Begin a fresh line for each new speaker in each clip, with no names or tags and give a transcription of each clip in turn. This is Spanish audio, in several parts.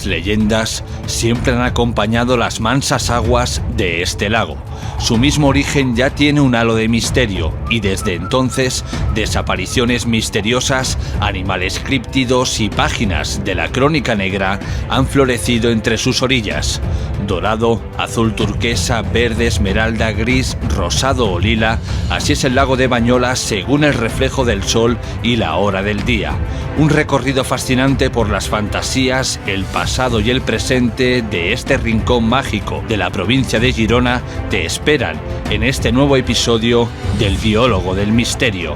leyendas siempre han acompañado las mansas aguas de este lago. Su mismo origen ya tiene un halo de misterio y desde entonces desapariciones misteriosas, animales críptidos y páginas de la crónica negra han florecido entre sus orillas. Dorado, azul turquesa, verde, esmeralda, gris, rosado o lila, así es el lago de Bañolas según el reflejo del sol y la hora del día. Un recorrido fascinante por las fantasías, el pasado y el presente de este rincón mágico de la provincia de Girona te esperan en este nuevo episodio del Biólogo del Misterio.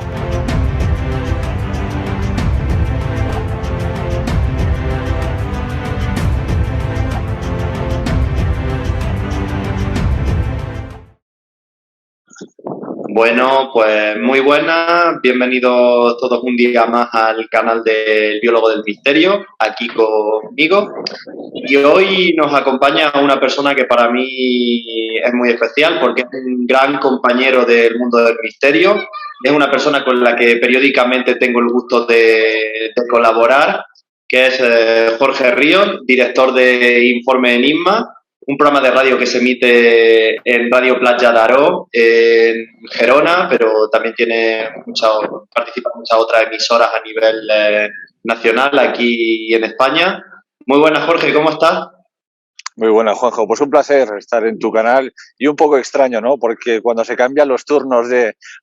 Bueno, pues muy buenas, bienvenidos todos un día más al canal del Biólogo del Misterio, aquí conmigo. Y hoy nos acompaña una persona que para mí es muy especial porque es un gran compañero del mundo del misterio. Es una persona con la que periódicamente tengo el gusto de colaborar, que es Jorge Ríos, director de Informe Enigma, un programa de radio que se emite en Radio Playa de Aró, en Gerona, pero también participa en muchas otras emisoras a nivel nacional aquí en España. Muy buenas, Jorge, ¿cómo estás?
Muy buenas, Juanjo. Pues un placer estar en tu canal y un poco extraño, ¿no? Porque cuando se cambian los turnos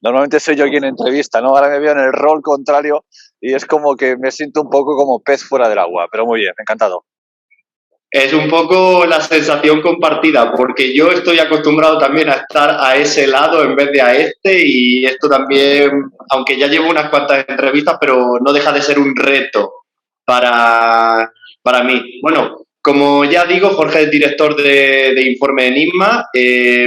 normalmente soy yo quien entrevista, ¿no? Ahora me veo en el rol contrario y es como que me siento un poco como pez fuera del agua, pero muy bien, encantado.
Es un poco la sensación compartida, porque yo estoy acostumbrado también a estar a ese lado en vez de a este, y esto también, aunque ya llevo unas cuantas entrevistas, pero no deja de ser un reto para mí. Bueno, como ya digo, Jorge es director de Informe Enigma.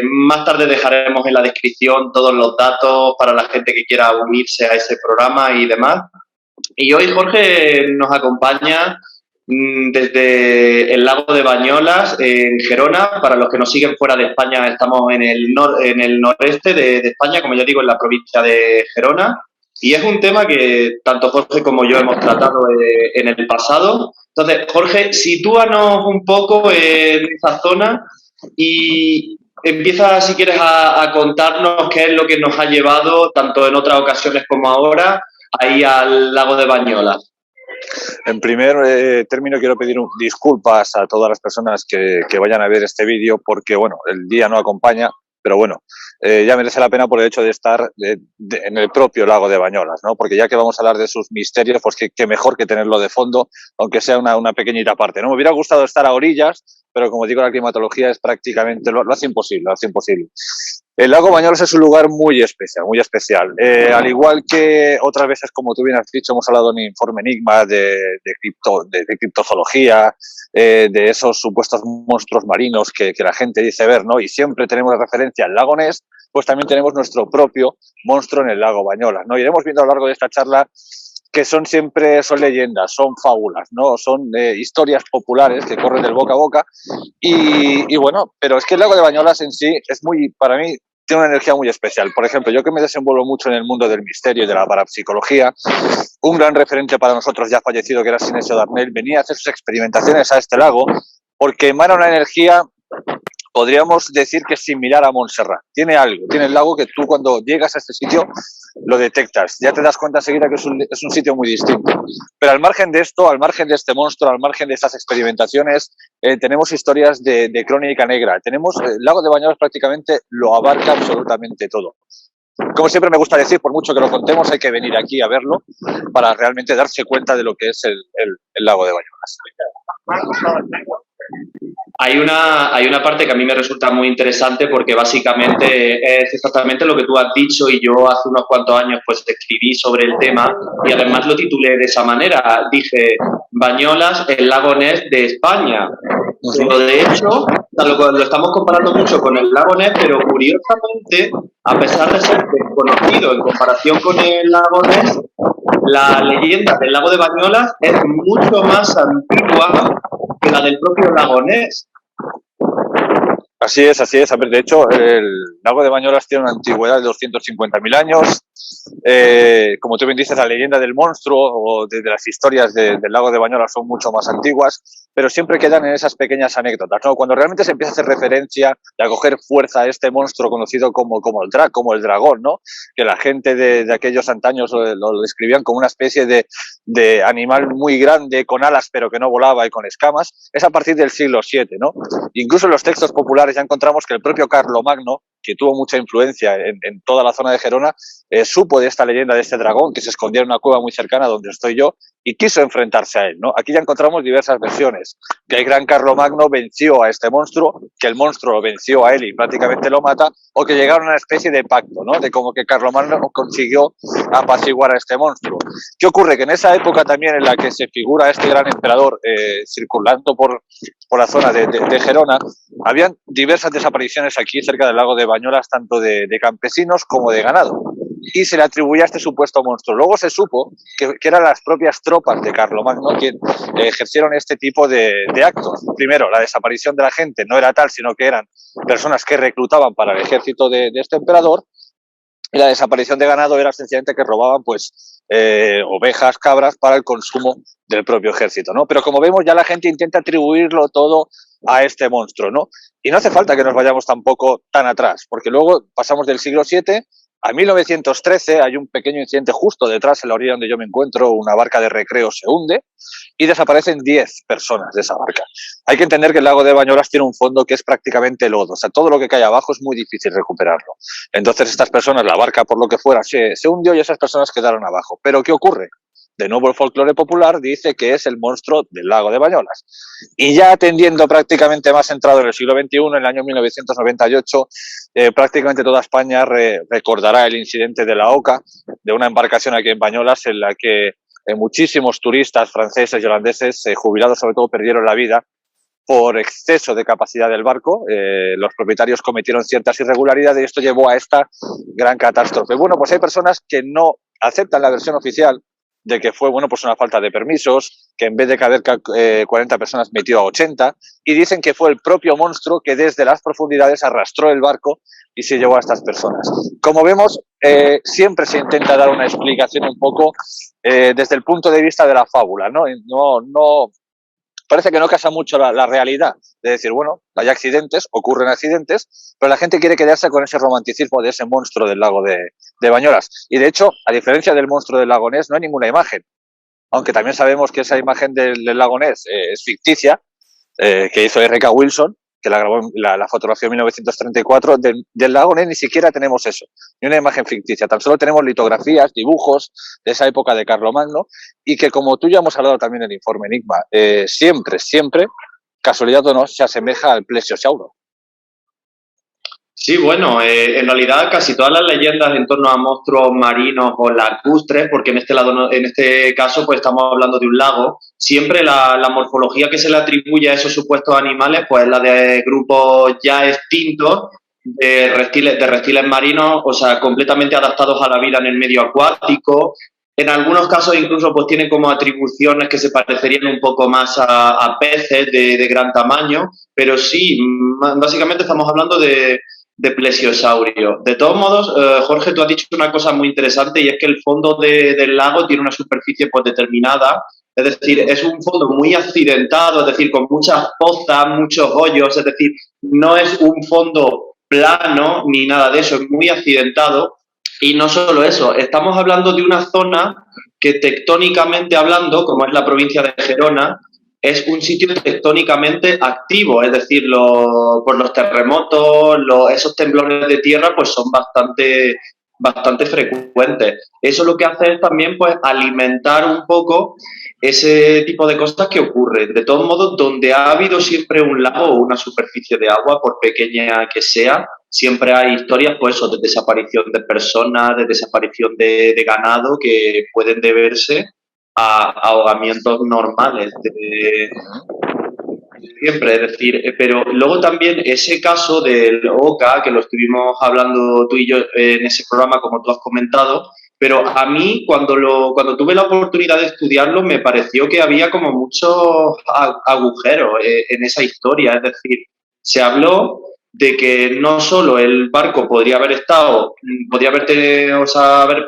Más tarde dejaremos en la descripción todos los datos para la gente que quiera unirse a ese programa y demás. Y hoy Jorge nos acompaña desde el lago de Bañolas, en Gerona. Para los que nos siguen fuera de España, estamos en el noreste de España, como ya digo, en la provincia de Gerona. Y es un tema que tanto Jorge como yo hemos tratado en el pasado. Entonces, Jorge, sitúanos un poco en esa zona y empieza, si quieres, a contarnos qué es lo que nos ha llevado, tanto en otras ocasiones como ahora, ahí al lago de Bañolas.
En primer término, quiero pedir disculpas a todas las personas que vayan a ver este vídeo porque, bueno, el día no acompaña, pero bueno, ya merece la pena por el hecho de estar en el propio lago de Bañolas, ¿no? Porque ya que vamos a hablar de sus misterios, pues qué mejor que tenerlo de fondo, aunque sea una pequeñita parte, ¿no? Me hubiera gustado estar a orillas, pero como digo, la climatología es prácticamente, lo hace imposible, lo hace imposible. El lago Bañolas es un lugar muy especial, muy especial. Al igual que otras veces, como tú bien has dicho, hemos hablado en Informe Enigma de criptozoología, de esos supuestos monstruos marinos que la gente dice ver, ¿no? Y siempre tenemos referencia al lago Ness, pues también tenemos nuestro propio monstruo en el lago Bañolas, ¿no? Iremos viendo a lo largo de esta charla que son leyendas, son fábulas, ¿no? Son historias populares que corren del boca a boca y bueno, pero es que el lago de Bañolas en sí es para mí, tiene una energía muy especial. Por ejemplo, yo que me desenvuelvo mucho en el mundo del misterio y de la parapsicología, un gran referente para nosotros ya fallecido, que era Sinesio Darnell, venía a hacer sus experimentaciones a este lago porque emana una energía, podríamos decir que es similar a Montserrat. Tiene algo, tiene el lago que tú cuando llegas a este sitio lo detectas, ya te das cuenta enseguida que es un sitio muy distinto. Pero al margen de esto, al margen de este monstruo, al margen de estas experimentaciones, tenemos historias de crónica negra. El lago de Bañolas prácticamente lo abarca absolutamente todo. Como siempre me gusta decir, por mucho que lo contemos, hay que venir aquí a verlo para realmente darse cuenta de lo que es el lago de Bañolas.
Hay una parte que a mí me resulta muy interesante porque básicamente es exactamente lo que tú has dicho, y yo hace unos cuantos años pues escribí sobre el tema y además lo titulé de esa manera. Dije, Bañolas, el lago Ness de España. Pero de hecho, lo estamos comparando mucho con el lago Ness, pero curiosamente, a pesar de ser desconocido en comparación con el lago Ness, la leyenda del lago de Bañolas es mucho más antigua que la del propio lago Ness.
Así es, así es. A ver, de hecho, el lago de Bañolas tiene una antigüedad de 250.000 años. Como tú bien dices, la leyenda del monstruo o de las historias del lago de Bañolas son mucho más antiguas. pero siempre quedan en esas pequeñas anécdotas, ¿no? Cuando realmente se empieza a hacer referencia y a coger fuerza a este monstruo conocido como el dragón, ¿no? Que la gente de aquellos antaños lo describían como una especie de animal muy grande, con alas pero que no volaba y con escamas, es a partir del siglo VII, ¿no? Incluso en los textos populares ya encontramos que el propio Carlomagno, que tuvo mucha influencia en toda la zona de Gerona, supo de esta leyenda de este dragón que se escondía en una cueva muy cercana donde estoy yo y quiso enfrentarse a él, ¿no? Aquí ya encontramos diversas versiones, que el gran Carlomagno venció a este monstruo, que el monstruo lo venció a él y prácticamente lo mata, o que llegaron a una especie de pacto, ¿no? De como que Carlomagno consiguió apaciguar a este monstruo. ¿Qué ocurre? Que en esa época también en la que se figura este gran emperador circulando por la zona de Gerona, habían diversas desapariciones aquí cerca del lago de Bañolas, tanto de campesinos como de ganado. Y se le atribuía a este supuesto monstruo. Luego se supo que eran las propias tropas de Carlomagno quienes ejercieron este tipo de actos. Primero, la desaparición de la gente no era tal, sino que eran personas que reclutaban para el ejército de este emperador. Y la desaparición de ganado era sencillamente que robaban pues ovejas, cabras para el consumo del propio ejército, ¿no? Pero como vemos, ya la gente intenta atribuirlo todo a este monstruo, ¿no? Y no hace falta que nos vayamos tampoco tan atrás, porque luego pasamos del siglo VII a 1913, hay un pequeño incidente justo detrás, en la orilla donde yo me encuentro, una barca de recreo se hunde y desaparecen 10 personas de esa barca. Hay que entender que el lago de Bañolas tiene un fondo que es prácticamente lodo, o sea, todo lo que cae abajo es muy difícil recuperarlo. Entonces estas personas, la barca por lo que fuera, se hundió y esas personas quedaron abajo. ¿Pero qué ocurre? De nuevo el folclore popular dice que es el monstruo del lago de Bañolas. Y ya atendiendo prácticamente más entrado en el siglo XXI, en el año 1998, prácticamente toda España recordará el incidente de la Oca, de una embarcación aquí en Bañolas en la que muchísimos turistas franceses y holandeses, jubilados sobre todo, perdieron la vida por exceso de capacidad del barco. Los propietarios cometieron ciertas irregularidades y esto llevó a esta gran catástrofe. Bueno, pues hay personas que no aceptan la versión oficial de que fue, bueno, pues una falta de permisos, que en vez de caber 40 personas metió a 80, y dicen que fue el propio monstruo que desde las profundidades arrastró el barco y se llevó a estas personas. Como vemos, siempre se intenta dar una explicación un poco desde el punto de vista de la fábula, ¿no? No parece que no casa mucho la realidad de decir, bueno, hay accidentes, ocurren accidentes, pero la gente quiere quedarse con ese romanticismo de ese monstruo del lago de Bañolas. Y de hecho, a diferencia del monstruo del lago Ness, no hay ninguna imagen. Aunque también sabemos que esa imagen del lago Ness es ficticia, que hizo R.K. Wilson, que la grabó la fotografía en 1934, del lago Ness ni siquiera tenemos eso, ni una imagen ficticia, tan solo tenemos litografías, dibujos de esa época de Carlomagno, y que como tú ya hemos hablado también en el informe Enigma, siempre, casualidad o no, se asemeja al plesiosauro.
Sí, bueno, en realidad casi todas las leyendas en torno a monstruos marinos o lacustres, porque en este caso pues estamos hablando de un lago, siempre la morfología que se le atribuye a esos supuestos animales pues es la de grupos ya extintos de reptiles marinos, o sea, completamente adaptados a la vida en el medio acuático. En algunos casos incluso pues tienen como atribuciones que se parecerían un poco más a peces de gran tamaño, pero sí, básicamente estamos hablando de plesiosaurio. De todos modos, Jorge, tú has dicho una cosa muy interesante y es que el fondo del lago tiene una superficie pues determinada, es decir, es un fondo muy accidentado, es decir, con muchas pozas, muchos hoyos, es decir, no es un fondo plano ni nada de eso, es muy accidentado. Y no solo eso, estamos hablando de una zona que tectónicamente hablando, como es la provincia de Gerona, es un sitio tectónicamente activo, es decir, por los terremotos, esos temblores de tierra pues son bastante frecuentes. Eso lo que hace es también pues alimentar un poco ese tipo de cosas que ocurren. De todos modos, donde ha habido siempre un lago o una superficie de agua, por pequeña que sea, siempre hay historias pues, de desaparición de personas, de desaparición de ganado que pueden deberse a ahogamientos normales de siempre, es decir, pero luego también ese caso del Oca, que lo estuvimos hablando tú y yo en ese programa, como tú has comentado, pero a mí cuando tuve la oportunidad de estudiarlo me pareció que había como muchos agujeros en esa historia, es decir, se habló de que no solo el barco podría haber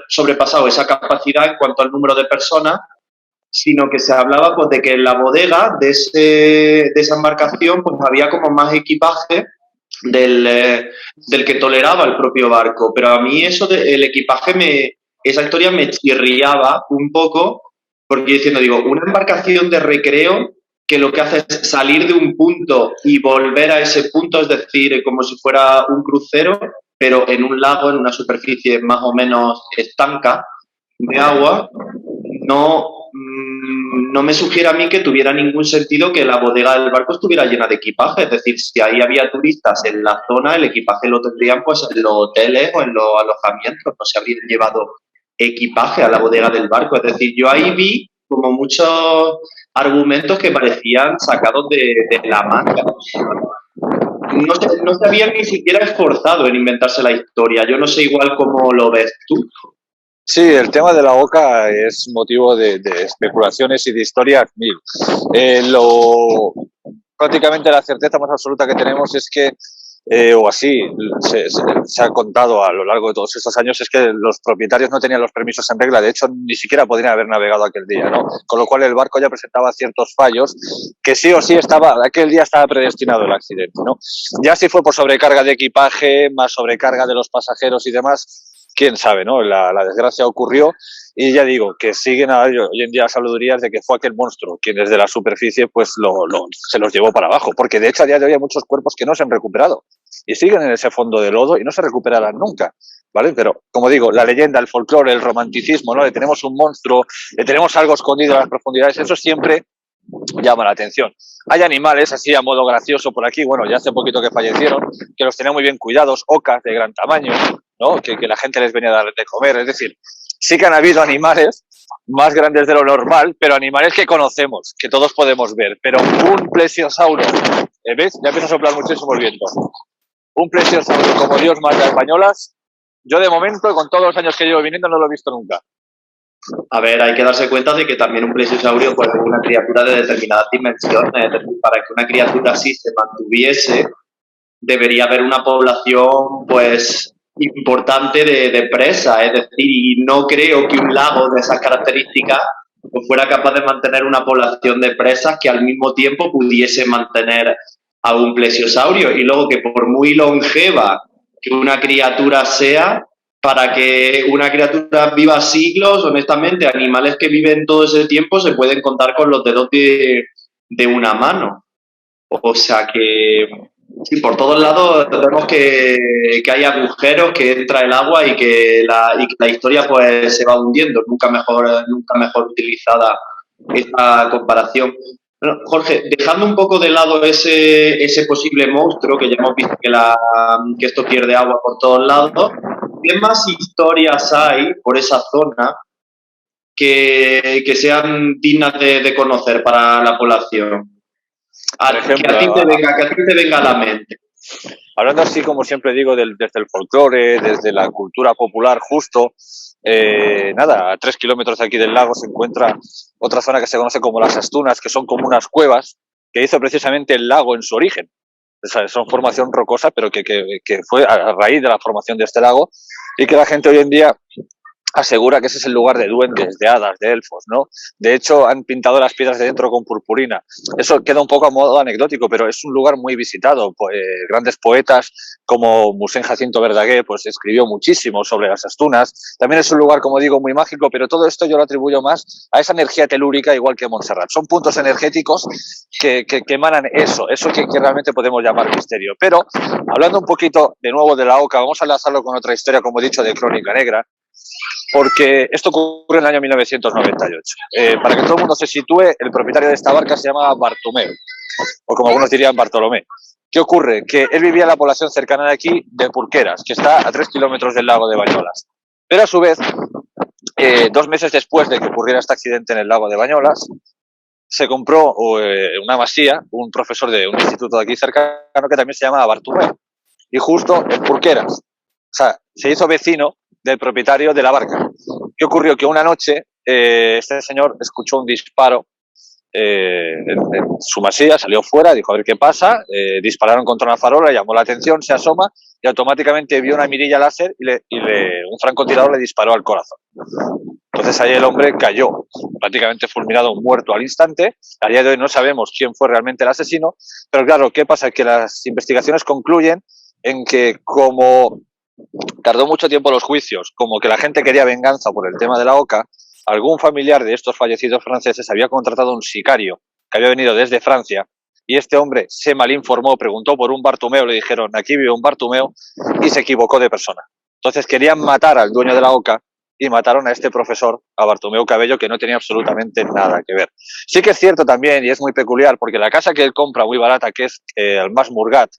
sobrepasado esa capacidad en cuanto al número de personas, sino que se hablaba pues de que en la bodega de esa embarcación pues había como más equipaje del que toleraba el propio barco. Pero a mí el equipaje, esa historia me chirriaba un poco, porque diciendo, digo, una embarcación de recreo que lo que hace es salir de un punto y volver a ese punto, es decir, como si fuera un crucero, pero en un lago, en una superficie más o menos estanca de agua, no me sugiere a mí que tuviera ningún sentido que la bodega del barco estuviera llena de equipaje. Es decir, si ahí había turistas en la zona, el equipaje lo tendrían pues en los hoteles o en los alojamientos. No se habrían llevado equipaje a la bodega del barco. Es decir, yo ahí vi como muchos argumentos que parecían sacados de la manga. No se habían ni siquiera esforzado en inventarse la historia. Yo no sé igual cómo lo ves tú.
Sí, el tema de la OCA es motivo de especulaciones y de historias mil. Prácticamente la certeza más absoluta que tenemos es que, o así se ha contado a lo largo de todos estos años, es que los propietarios no tenían los permisos en regla. De hecho, ni siquiera podrían haber navegado aquel día, ¿no? Con lo cual el barco ya presentaba ciertos fallos que sí o sí aquel día estaba predestinado el accidente, ¿no? Ya si fue por sobrecarga de equipaje, más sobrecarga de los pasajeros y demás, quién sabe, ¿no? La desgracia ocurrió y ya digo que siguen hoy en día las habladurías de que fue aquel monstruo quien desde la superficie pues se los llevó para abajo, porque de hecho a día de hoy hay muchos cuerpos que no se han recuperado y siguen en ese fondo de lodo y no se recuperarán nunca, ¿vale? Pero como digo, la leyenda, el folclore, el romanticismo, ¿no? Le tenemos un monstruo, le tenemos algo escondido en las profundidades, eso siempre llama la atención. Hay animales así a modo gracioso por aquí, bueno, ya hace poquito que fallecieron, que los tenían muy bien cuidados, ocas de gran tamaño, ¿no? Que la gente les venía a dar de comer. Es decir, sí que han habido animales más grandes de lo normal, pero animales que conocemos, que todos podemos ver. Pero un plesiosauro, ¿ves? Ya empieza a soplar muchísimo el viento. Un plesiosauro como Dios manda a Bañolas, yo de momento, con todos los años que llevo viniendo, no lo he visto nunca.
A ver, hay que darse cuenta de que también un plesiosaurio pues, es una criatura de determinadas dimensiones. Es decir, para que una criatura así se mantuviese, debería haber una población pues importante de presas. Es decir, y no creo que un lago de esas características pues, fuera capaz de mantener una población de presas que al mismo tiempo pudiese mantener a un plesiosaurio. Y luego que por muy longeva que una criatura sea, para que una criatura viva siglos, honestamente, animales que viven todo ese tiempo se pueden contar con los dedos de una mano. O sea que, sí, por todos lados vemos que hay agujeros, que entra el agua y que la historia pues se va hundiendo. Nunca mejor utilizada esta comparación. Bueno, Jorge, dejando un poco de lado ese posible monstruo, que ya hemos visto que esto pierde agua por todos lados, ¿qué más historias hay por esa zona que sean dignas de conocer para la población?
Por ejemplo,
que a ti te venga a la mente.
Hablando así, como siempre digo, desde el folclore, desde la cultura popular, justo, a 3 kilómetros de aquí del lago se encuentra otra zona que se conoce como las Astunas, que son como unas cuevas que hizo precisamente el lago en su origen. O sea, son formación rocosa, pero que fue a raíz de la formación de este lago y que la gente hoy en día asegura que ese es el lugar de duendes, de hadas, de elfos, ¿no? De hecho, han pintado las piedras de dentro con purpurina. Eso queda un poco a modo anecdótico, pero es un lugar muy visitado. Grandes poetas como Musén Jacinto Verdaguer, pues escribió muchísimo sobre las Astunas. También es un lugar, como digo, muy mágico, pero todo esto yo lo atribuyo más a esa energía telúrica, igual que Montserrat. Son puntos energéticos que emanan eso que realmente podemos llamar misterio. Pero, hablando un poquito de nuevo de la OCA, vamos a enlazarlo con otra historia, como he dicho, de Crónica Negra, porque esto ocurre en el año 1998. Para que todo el mundo se sitúe, el propietario de esta barca se llamaba Bartomeu, o como algunos dirían, Bartolomé. ¿Qué ocurre? Que él vivía en la población cercana de aquí, de Purqueras, que está a 3 kilómetros del lago de Bañolas. Pero a su vez, 2 meses después de que ocurriera este accidente en el lago de Bañolas, se compró una masía, un profesor de un instituto de aquí cercano que también se llamaba Bartomeu, y justo en Purqueras. O sea, se hizo vecino del propietario de la barca. ¿Qué ocurrió? Que una noche este señor escuchó un disparo en su masía, salió fuera, dijo a ver qué pasa, dispararon contra una farola, llamó la atención, se asoma y automáticamente vio una mirilla láser y un francotirador le disparó al corazón. Entonces ahí el hombre cayó, prácticamente fulminado, muerto al instante. A día de hoy no sabemos quién fue realmente el asesino, pero claro, ¿qué pasa? Que las investigaciones concluyen en que como tardó mucho tiempo los juicios, como que la gente quería venganza por el tema de la OCA, algún familiar de estos fallecidos franceses había contratado un sicario que había venido desde Francia y este hombre se malinformó, preguntó por un Bartumeo, le dijeron aquí vive un Bartumeo y se equivocó de persona. Entonces querían matar al dueño de la OCA y mataron a este profesor, a Bartomeu Cabello, que no tenía absolutamente nada que ver. Sí que es cierto también, y es muy peculiar, porque la casa que él compra muy barata, que es el Mas Murgat,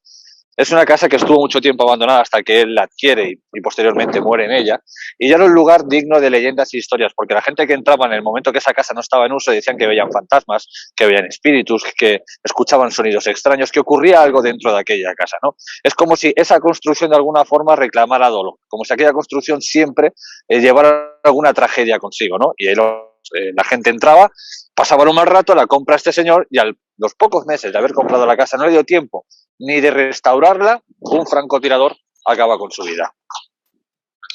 es una casa que estuvo mucho tiempo abandonada hasta que él la adquiere y posteriormente muere en ella. Y ya era un lugar digno de leyendas y historias, porque la gente que entraba en el momento que esa casa no estaba en uso decían que veían fantasmas, que veían espíritus, que escuchaban sonidos extraños, que ocurría algo dentro de aquella casa, ¿no? Es como si esa construcción de alguna forma reclamara dolor, como si aquella construcción siempre llevara alguna tragedia consigo, ¿no? Y ahí la gente entraba, pasaban un mal rato, la compra este señor y a los pocos meses de haber comprado la casa no le dio tiempo ni de restaurarla, un francotirador acaba con su vida.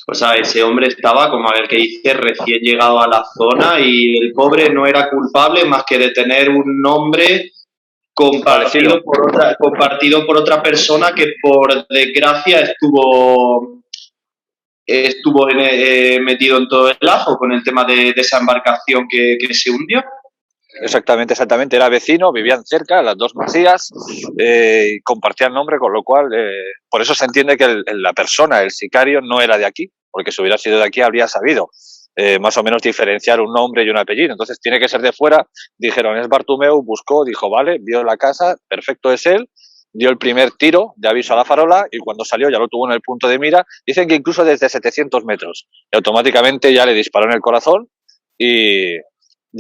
O sea, ese hombre estaba, como a ver qué dice, recién llegado a la zona y el pobre no era culpable más que de tener un nombre compartido por otra persona que por desgracia estuvo metido en todo el ajo con el tema de esa embarcación que se hundió.
Exactamente. Era vecino, vivían cerca, las dos masías, compartían nombre, con lo cual, por eso se entiende que la persona, el sicario, no era de aquí, porque si hubiera sido de aquí habría sabido más o menos diferenciar un nombre y un apellido. Entonces tiene que ser de fuera. Dijeron, es Bartomeu, buscó, dijo, vale, vio la casa, perfecto, es él, dio el primer tiro de aviso a la farola y cuando salió ya lo tuvo en el punto de mira. Dicen que incluso desde 700 metros. Y automáticamente ya le disparó en el corazón y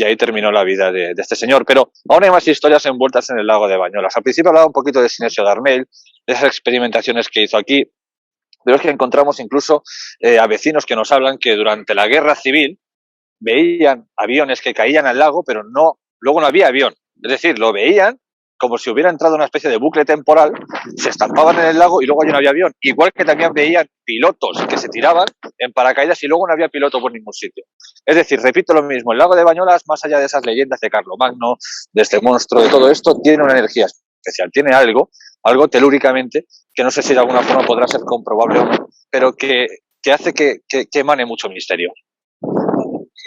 ahí terminó la vida de este señor. Pero aún hay más historias envueltas en el lago de Bañolas. Al principio hablaba un poquito de Sinesio Darmel, de esas experimentaciones que hizo aquí, pero es que encontramos incluso a vecinos que nos hablan que durante la guerra civil veían aviones que caían al lago, pero luego no había avión. Es decir, lo veían como si hubiera entrado una especie de bucle temporal, se estampaban en el lago y luego ya no había avión. Igual que también veían pilotos que se tiraban en paracaídas y luego no había piloto por ningún sitio. Es decir, repito lo mismo, el lago de Bañolas, más allá de esas leyendas de Carlomagno, de este monstruo, de todo esto, tiene una energía especial, tiene algo telúricamente, que no sé si de alguna forma podrá ser comprobable o no, pero que hace que emane mucho misterio.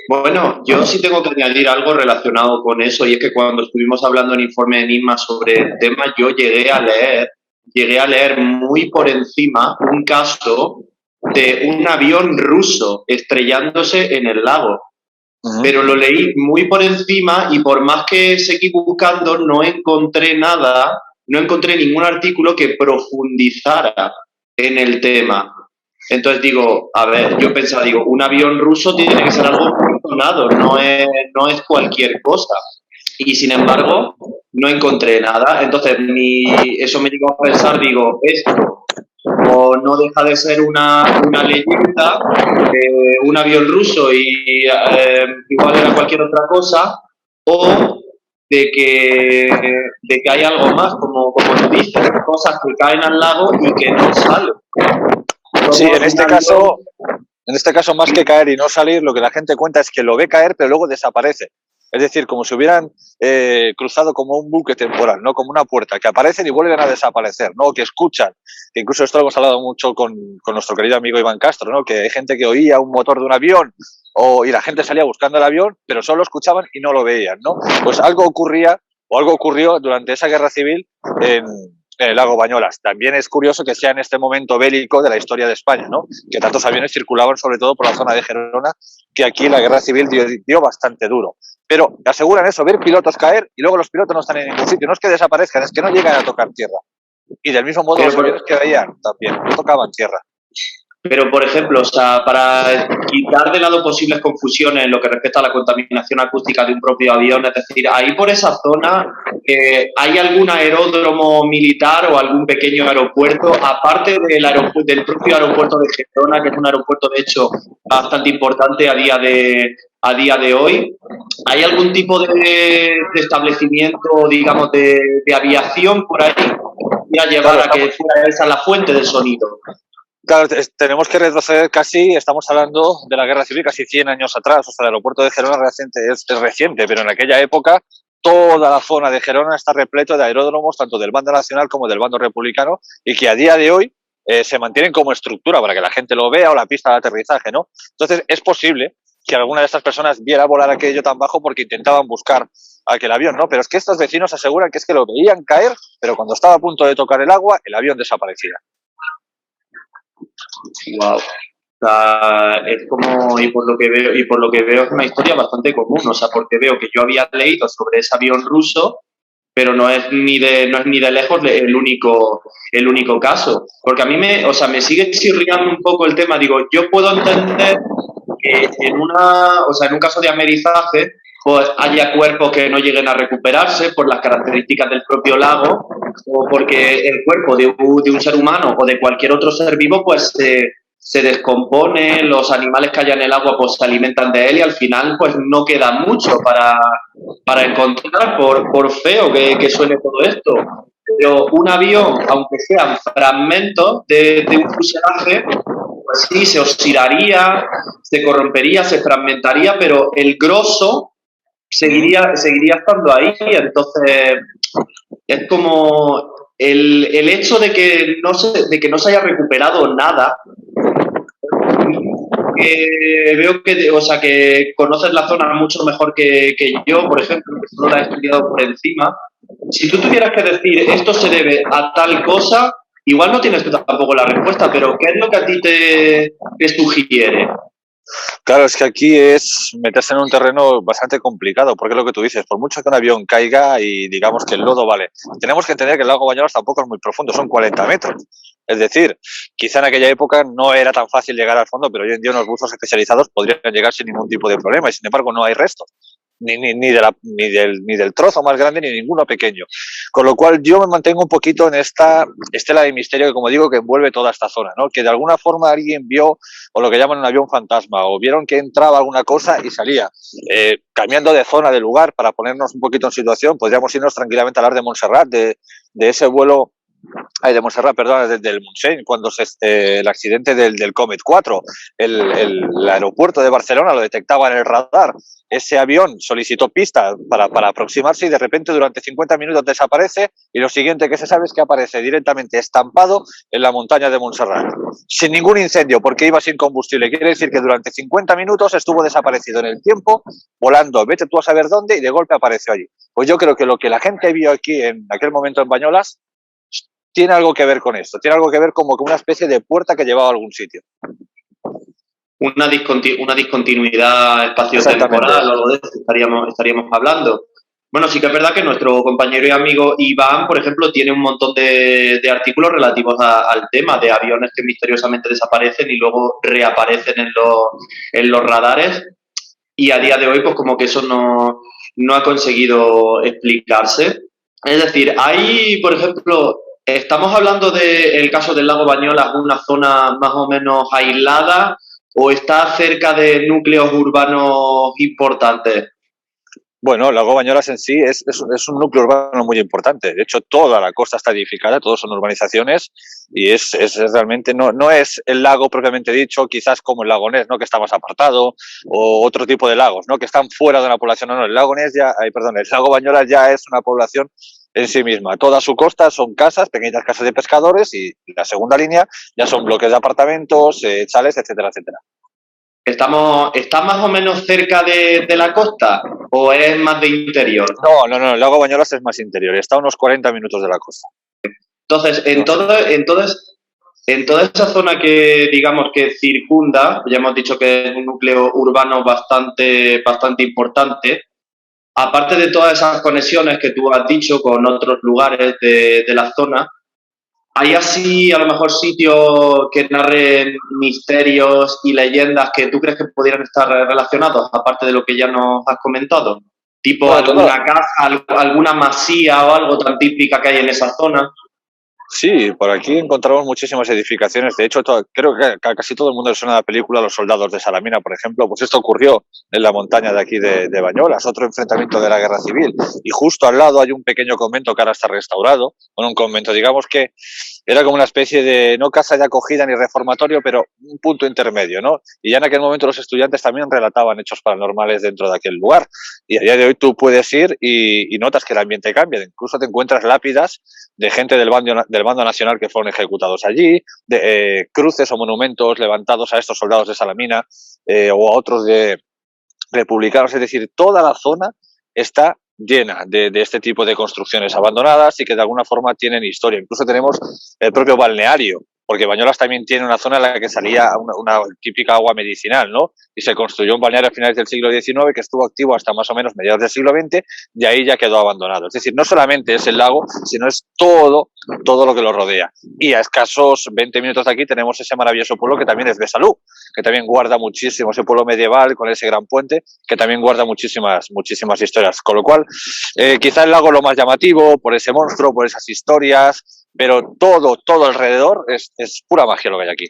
Bueno, yo sí tengo que añadir algo relacionado con eso, y es que cuando estuvimos hablando en Informe de Enigma sobre el tema, yo llegué a leer muy por encima un caso de un avión ruso estrellándose en el lago. Pero lo leí muy por encima y por más que seguí buscando no encontré nada, no encontré ningún artículo que profundizara en el tema. Entonces digo, a ver, yo pensaba, un avión ruso tiene que ser algo muy sonado, no es cualquier cosa. Y sin embargo, no encontré nada. Entonces, eso me llevó a pensar, esto o no deja de ser una leyenda, un avión ruso y igual era cualquier otra cosa, o de que hay algo más, como tú dices, cosas que caen al lago y que no salen.
Sí, en este caso, más que caer y no salir, lo que la gente cuenta es que lo ve caer, pero luego desaparece. Es decir, como si hubieran cruzado como un buque temporal, ¿no? Como una puerta, que aparecen y vuelven a desaparecer, ¿no? Que escuchan. Que incluso esto lo hemos hablado mucho con nuestro querido amigo Iván Castro, ¿no? Que hay gente que oía un motor de un avión y la gente salía buscando el avión, pero solo escuchaban y no lo veían, ¿no? Pues algo ocurrió durante esa guerra civil en el lago Bañolas. También es curioso que sea en este momento bélico de la historia de España, ¿no? Que tantos aviones circulaban sobre todo por la zona de Gerona, que aquí la guerra civil dio bastante duro. Pero aseguran eso, ver pilotos caer y luego los pilotos no están en ningún sitio. No es que desaparezcan, es que no llegan a tocar tierra. Y del mismo modo los aviones que veían también no tocaban tierra.
Pero, por ejemplo, o sea, para quitar de lado posibles confusiones en lo que respecta a la contaminación acústica de un propio avión, es decir, ahí por esa zona, ¿hay algún aeródromo militar o algún pequeño aeropuerto, aparte del propio aeropuerto de Gerona, que es un aeropuerto, de hecho, bastante importante a día de hoy? ¿Hay algún tipo de establecimiento, digamos, de aviación por ahí que a llevar
Claro,
a que fuera esa la fuente del sonido?
claro, tenemos que retroceder casi, estamos hablando de la Guerra Civil, casi 100 años atrás. O sea, el aeropuerto de Gerona es reciente, pero en aquella época toda la zona de Gerona está repleto de aeródromos, tanto del bando nacional como del bando republicano, y que a día de hoy se mantienen como estructura para que la gente lo vea, o la pista de aterrizaje, ¿no? Entonces, es posible que alguna de estas personas viera volar aquello tan bajo porque intentaban buscar aquel avión, ¿no? Pero es que estos vecinos aseguran que es que lo veían caer, pero cuando estaba a punto de tocar el agua, el avión desaparecía.
Wow. O sea, es como, y por lo que veo es una historia bastante común, o sea, porque veo que yo había leído sobre ese avión ruso, pero no es ni de lejos el único caso. Porque a mí me sigue chirriando un poco el tema. Digo, yo puedo entender que en un caso de amerizaje, pues haya cuerpos que no lleguen a recuperarse por las características del propio lago, o porque el cuerpo de un ser humano o de cualquier otro ser vivo, pues se descompone, los animales que haya en el agua pues se alimentan de él y al final pues no queda mucho para encontrar, por feo que suene todo esto. Pero un avión, aunque sean fragmentos de un fuselaje, pues sí, se oxidaría, se corrompería, se fragmentaría, pero el grosso seguiría estando ahí. Entonces, es como el hecho de que no se haya recuperado nada. Veo que conoces la zona mucho mejor que yo, por ejemplo, que solo la he estudiado por encima. Si tú tuvieras que decir esto se debe a tal cosa, igual no tienes tú tampoco la respuesta, pero ¿qué es lo que a ti te sugiere?
Claro, es que aquí es meterse en un terreno bastante complicado, porque es lo que tú dices, por mucho que un avión caiga y digamos que el lodo vale, tenemos que entender que el lago Bañolas tampoco es muy profundo, son 40 metros. Es decir, quizá en aquella época no era tan fácil llegar al fondo, pero hoy en día unos buzos especializados podrían llegar sin ningún tipo de problema y sin embargo no hay restos. Ni del trozo más grande ni ninguno pequeño. Con lo cual yo me mantengo un poquito en esta estela de misterio que, como digo, que envuelve toda esta zona, ¿no? Que de alguna forma alguien vio, o lo que llaman un avión fantasma, o vieron que entraba alguna cosa y salía. Cambiando de zona, de lugar, para ponernos un poquito en situación, podríamos irnos tranquilamente a hablar de Montserrat, de ese vuelo de Montserrat, perdón, del Montseny, cuando el accidente del Comet 4, el aeropuerto de Barcelona lo detectaba en el radar, ese avión solicitó pista para aproximarse y de repente durante 50 minutos desaparece y lo siguiente que se sabe es que aparece directamente estampado en la montaña de Montserrat, sin ningún incendio porque iba sin combustible. Quiere decir que durante 50 minutos estuvo desaparecido en el tiempo, volando, vete tú a saber dónde y de golpe apareció allí. Pues yo creo que lo que la gente vio aquí en aquel momento en Bañolas tiene algo que ver con esto, tiene algo que ver como con una especie de puerta que llevaba a algún sitio.
Una discontinuidad espaciotemporal o algo de eso estaríamos hablando. Bueno, sí que es verdad que nuestro compañero y amigo Iván, por ejemplo, tiene un montón de artículos relativos al tema de aviones que misteriosamente desaparecen y luego reaparecen en los radares. Y a día de hoy, pues como que eso no ha conseguido explicarse. Es decir, hay, por ejemplo, estamos hablando del caso del lago Bañolas, una zona más o menos aislada, o está cerca de núcleos urbanos importantes.
Bueno, el lago Bañolas en sí es un núcleo urbano muy importante. De hecho, toda la costa está edificada, todos son urbanizaciones y es realmente, no es el lago propiamente dicho, quizás como el lago Ness, ¿no? Que está más apartado, o otro tipo de lagos, ¿no? Que están fuera de una población. No, el lago Ness el lago Bañolas ya es una población en sí misma. Toda su costa son casas, pequeñas casas de pescadores y la segunda línea ya son bloques de apartamentos, chales, etcétera, etcétera.
¿Está más o menos cerca de la costa o es más de interior?
No, el lago Bañolas es más interior, está a unos 40 minutos de la costa.
Entonces, en toda esa zona que, digamos, que circunda, ya hemos dicho que es un núcleo urbano bastante importante, aparte de todas esas conexiones que tú has dicho con otros lugares de la zona, ¿Hay así a lo mejor sitios que narren misterios y leyendas que tú crees que pudieran estar relacionados, aparte de lo que ya nos has comentado? Tipo
Bueno, todo,
alguna casa, alguna masía o algo tan típica que hay en esa zona.
sí, por aquí encontramos muchísimas edificaciones. De hecho, creo que a casi todo el mundo le suena la película Los soldados de Salamina, por ejemplo. Pues esto ocurrió en la montaña de aquí de Bañolas, otro enfrentamiento de la guerra civil. Y justo al lado hay un pequeño convento que ahora está restaurado. Bueno, un convento, digamos que era como una especie de, no casa de acogida ni reformatorio, pero un punto intermedio, ¿no? Y ya en aquel momento los estudiantes también relataban hechos paranormales dentro de aquel lugar. Y a día de hoy tú puedes ir y notas que el ambiente cambia. Incluso te encuentras lápidas de gente del bando nacional que fueron ejecutados allí, de cruces o monumentos levantados a estos soldados de Salamina o a otros de republicanos. Es decir, toda la zona está llena de este tipo de construcciones abandonadas y que de alguna forma tienen historia. Incluso tenemos el propio balneario, porque Bañolas también tiene una zona en la que salía una típica agua medicinal, ¿no? Y se construyó un balneario a finales del siglo XIX que estuvo activo hasta más o menos mediados del siglo XX y ahí ya quedó abandonado. Es decir, no solamente es el lago, sino es todo lo que lo rodea. Y a escasos 20 minutos de aquí tenemos ese maravilloso pueblo que también es Besalú, que también guarda muchísimo, ese pueblo medieval con ese gran puente, que también guarda muchísimas historias. Con lo cual, quizá el lago lo más llamativo, por ese monstruo, por esas historias, pero todo alrededor es pura magia lo que hay aquí.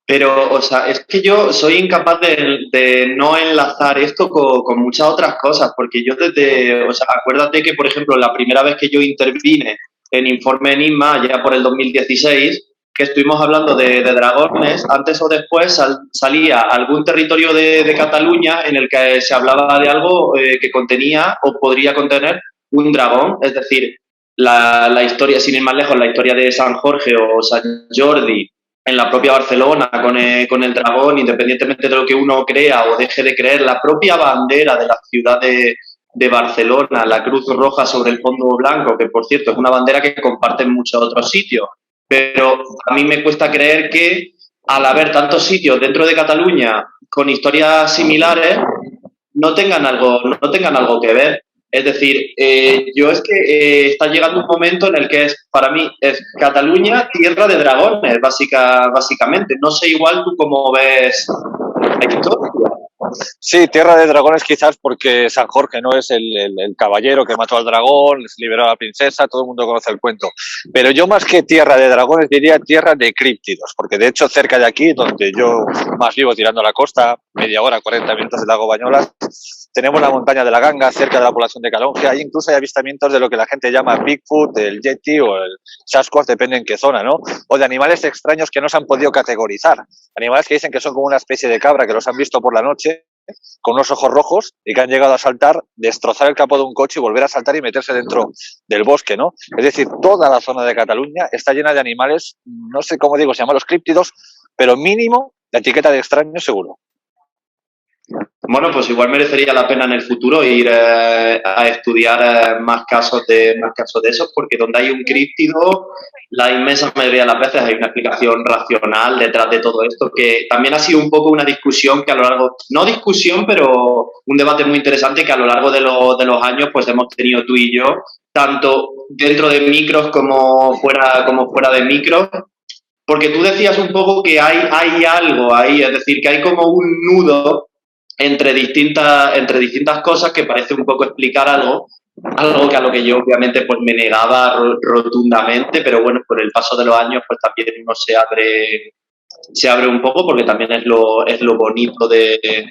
Pero, o sea, es que yo soy incapaz de no enlazar esto con muchas otras cosas, porque yo o sea, acuérdate que, por ejemplo, la primera vez que yo intervine en Informe Enigma, ya por el 2016, que estuvimos hablando de dragones, antes o después salía algún territorio de Cataluña en el que se hablaba de algo que contenía o podría contener un dragón, es decir, la historia, sin ir más lejos, la historia de San Jorge o San Jordi en la propia Barcelona con el dragón, independientemente de lo que uno crea o deje de creer, la propia bandera de la ciudad de Barcelona, la cruz roja sobre el fondo blanco, que por cierto es una bandera que comparten muchos otros sitios, pero a mí me cuesta creer que al haber tantos sitios dentro de Cataluña con historias similares, no tengan algo que ver. Es decir, yo es que está llegando un momento en el que para mí es Cataluña tierra de dragones, básicamente. No sé igual tú cómo ves la historia.
Sí, Tierra de Dragones quizás porque San Jorge no es el caballero que mató al dragón, liberó a la princesa, todo el mundo conoce el cuento. Pero yo más que Tierra de Dragones diría Tierra de Críptidos, porque de hecho cerca de aquí, donde yo más vivo tirando a la costa, media hora, 40 minutos del lago Bañolas, tenemos la montaña de la Ganga, cerca de la población de Calonge. Ahí incluso hay avistamientos de lo que la gente llama Bigfoot, el Yeti o el Sasquatch, depende en qué zona, ¿no? O de animales extraños que no se han podido categorizar. Animales que dicen que son como una especie de cabra, que los han visto por la noche con unos ojos rojos y que han llegado a saltar, destrozar el capó de un coche y volver a saltar y meterse dentro del bosque, ¿no? Es decir, toda la zona de Cataluña está llena de animales, no sé cómo digo, se llaman los críptidos, pero mínimo la etiqueta de extraño seguro.
Bueno, pues igual merecería la pena en el futuro ir a estudiar más casos de esos, porque donde hay un críptido, la inmensa mayoría de las veces hay una explicación racional detrás de todo esto, que también ha sido un poco una discusión que a lo largo, no discusión, pero un debate muy interesante que a lo largo de los años pues hemos tenido tú y yo, tanto dentro de micros como fuera de micros, porque tú decías un poco que hay algo ahí, es decir, que hay como un nudo entre distintas cosas que parece un poco explicar algo que a lo que yo obviamente pues me negaba rotundamente, pero bueno, por el paso de los años pues también uno se abre un poco porque también es lo bonito de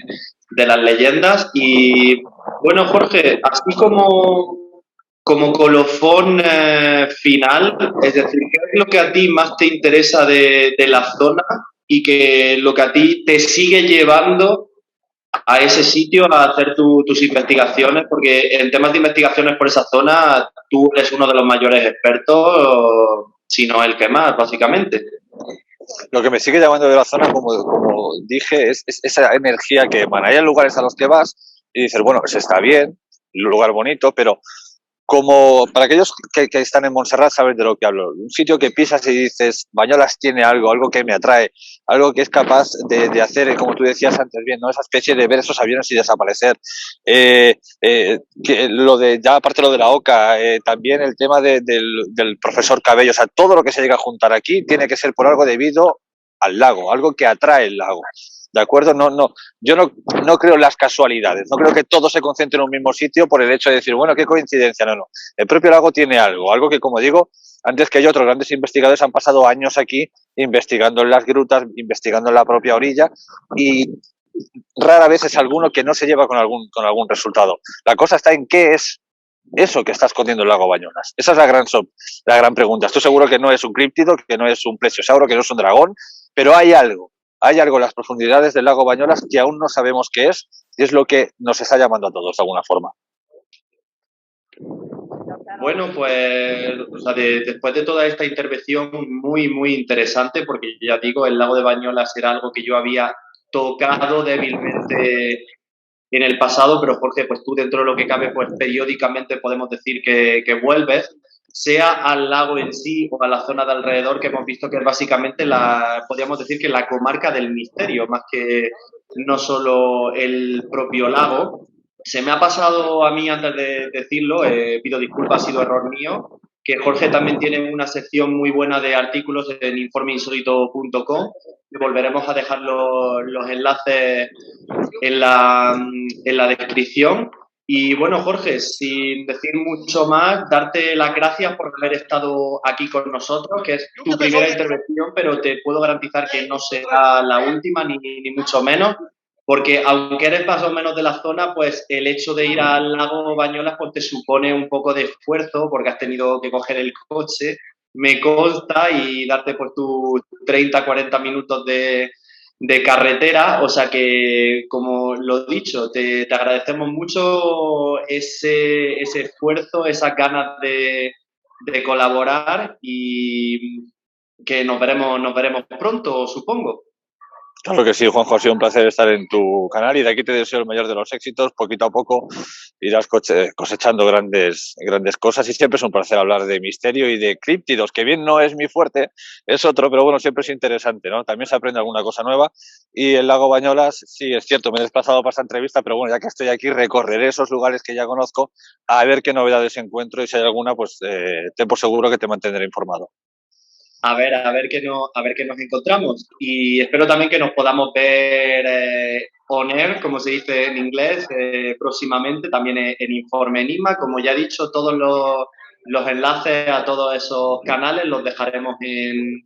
las leyendas. Y bueno, Jorge, así como colofón final, es decir, ¿qué es lo que a ti más te interesa de la zona y que lo que a ti te sigue llevando a ese sitio a hacer tus investigaciones? Porque en temas de investigaciones por esa zona tú eres uno de los mayores expertos, si no el que más, básicamente.
Lo que me sigue llamando de la zona, como dije, es esa energía que emana. Hay lugares a los que vas y dices, bueno, pues está bien, un lugar bonito, pero como para aquellos que están en Montserrat saben de lo que hablo. Un sitio que pisas y dices, Bañolas tiene algo que me atrae, algo que es capaz de hacer, como tú decías antes bien, ¿no? Esa especie de ver esos aviones y desaparecer. Que lo de, ya aparte lo de la OCA, también el tema del profesor Cabello, o sea, todo lo que se llega a juntar aquí tiene que ser por algo debido al lago, algo que atrae el lago. ¿De acuerdo? Yo no creo en las casualidades, no creo que todo se concentre en un mismo sitio por el hecho de decir, bueno, qué coincidencia, no. El propio lago tiene algo que, como digo, antes que yo, otros grandes investigadores han pasado años aquí investigando en las grutas, investigando en la propia orilla, y rara vez es alguno que no se lleva con algún resultado. La cosa está en qué es eso que está escondiendo el lago Bañolas. Esa es la gran pregunta. Estoy seguro que no es un críptido, que no es un plesiosauro, que no es un dragón, pero hay algo en las profundidades del lago Bañolas que aún no sabemos qué es, y es lo que nos está llamando a todos de alguna forma.
Bueno, pues o sea, después de toda esta intervención muy, muy interesante, porque ya digo, el lago de Bañolas era algo que yo había tocado débilmente en el pasado, pero Jorge, pues tú dentro de lo que cabe, pues periódicamente podemos decir que vuelves, sea al lago en sí o a la zona de alrededor, que hemos visto que es básicamente podríamos decir que la comarca del misterio, más que no solo el propio lago. Se me ha pasado a mí antes de decirlo, pido disculpas, ha sido error mío, que Jorge también tiene una sección muy buena de artículos en informeinsólito.com. Volveremos a dejar los enlaces en la descripción. Y bueno, Jorge, sin decir mucho más, darte las gracias por haber estado aquí con nosotros, que es tu primera intervención, pero te puedo garantizar que no será la última, ni mucho menos, porque aunque eres más o menos de la zona, pues el hecho de ir al lago Bañolas pues te supone un poco de esfuerzo, porque has tenido que coger el coche, me consta, y darte pues tus 30, 40 minutos de carretera, o sea que, como lo dicho, te agradecemos mucho ese esfuerzo, esas ganas de colaborar, y que nos veremos pronto, supongo.
Claro que sí, Juanjo, ha sido un placer estar en tu canal y de aquí te deseo el mayor de los éxitos. Poquito a poco irás cosechando grandes cosas y siempre es un placer hablar de misterio y de críptidos, que bien no es mi fuerte, es otro, pero bueno, siempre es interesante, ¿no? También se aprende alguna cosa nueva y el lago Bañolas, sí, es cierto, me he desplazado para esta entrevista, pero bueno, ya que estoy aquí, recorreré esos lugares que ya conozco a ver qué novedades encuentro y si hay alguna, pues ten por seguro que te mantendré informado.
A ver qué nos encontramos, y espero también que nos podamos ver on air, como se dice en inglés, próximamente, también en Informe Enigma. Como ya he dicho, todos los enlaces a todos esos canales los dejaremos en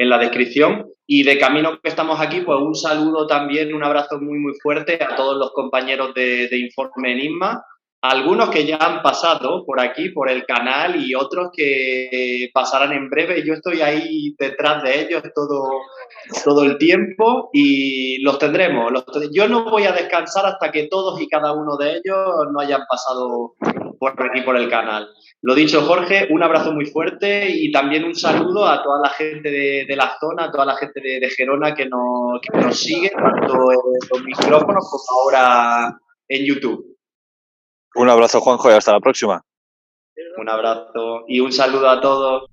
la descripción. Y de camino que estamos aquí, pues un saludo también, un abrazo muy, muy fuerte a todos los compañeros de Informe Enigma. Algunos que ya han pasado por aquí, por el canal, y otros que pasarán en breve. Yo estoy ahí detrás de ellos todo el tiempo y los tendremos. Yo no voy a descansar hasta que todos y cada uno de ellos no hayan pasado por aquí, por el canal. Lo dicho, Jorge, un abrazo muy fuerte y también un saludo a toda la gente de la zona, a toda la gente de Gerona que nos sigue, tanto en los micrófonos como ahora en YouTube.
Un abrazo, Juanjo, y hasta la próxima.
Un abrazo y un saludo a todos.